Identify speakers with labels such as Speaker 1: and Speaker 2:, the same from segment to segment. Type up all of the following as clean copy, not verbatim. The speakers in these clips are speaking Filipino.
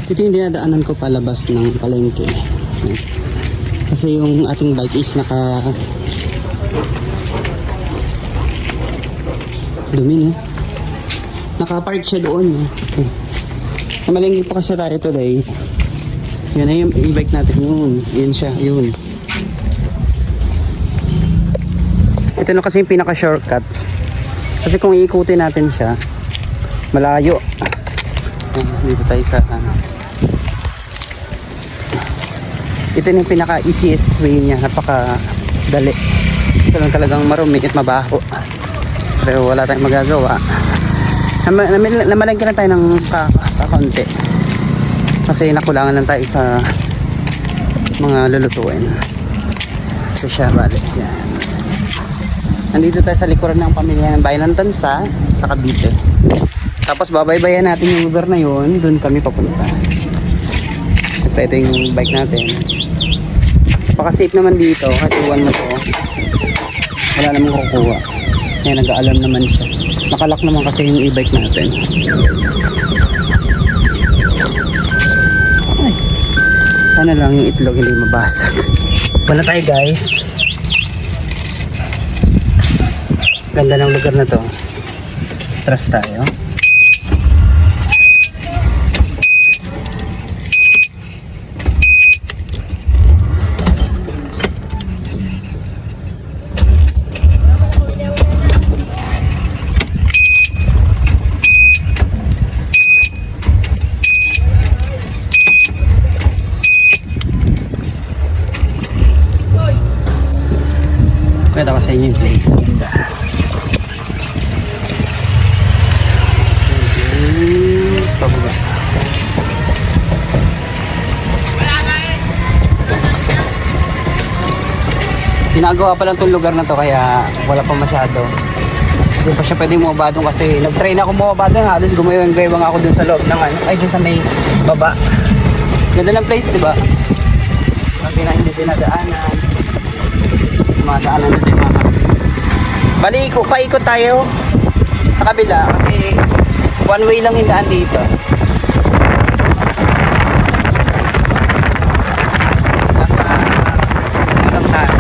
Speaker 1: Ito yung dinadaanan ko palabas ng palengke. Kasi yung ating bike is dumi, no? Nakapark siya doon. Namalengke pa kasi tayo today. Yan na yung e-bike natin. Yun siya. Yun. Ito na kasi yung pinaka-shortcut. Kasi kung iikutin natin siya, malayo. Dito tayo sa ito yung pinaka-easiest way niya. Napaka-dali. Isa lang talagang marumi at mabaho. Pero wala tayong magagawa. Namalengke na tayo ng kakonti. Kasi nakulangan lang tayo sa mga lulutuin. So siya, balik. Yan. Nandito tayo sa likuran ng pamilya ng Bayan ng Tansa sa Cavite. Tapos babaybayan natin yung lugar na yun. Doon kami papunta. So ito yung bike natin. Napaka-safe naman dito. Kahit iwan mo to, wala namang kukuha. Kaya nag-aalam naman siya. Nakalak naman kasi yung e-bike natin. Ay, sana lang yung itlog hindi mabasag. Wala tayo guys. Ganda ng lugar na to. Trust tayo. Pwede ako sa inyo yung place. Ganda. Pababa. Ginagawa pa lang itong lugar na to kaya wala pa masyado. Hindi pa siya pwede bumaba doon kasi nag-try na akong bumaba doon. Halos gumayawang ako doon sa loob ng ay doon sa may baba. Ganda ng place, diba? Kasi na hindi dinadaanan. Madaanan na tayo mga. Bali, paikot tayo sa kabila kasi one way lang yung daan dito. Nasa walang daan.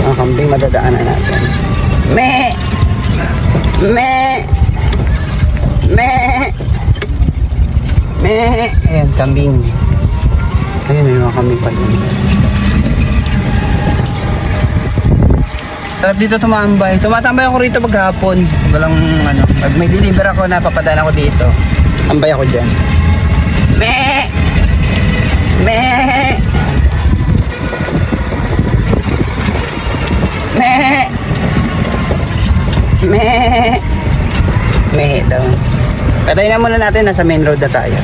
Speaker 1: Ang kambing madadaanan natin. Me! Ayan, kambing. Ayan, may mga kambing pa dito. Sarap dito tumambay. Tumatambay ako rito maghapon. Walang pag may deliver ako na papadala ko dito. Tambay ako dyan. Daw. Patayin na muna natin, nasa main road na tayo.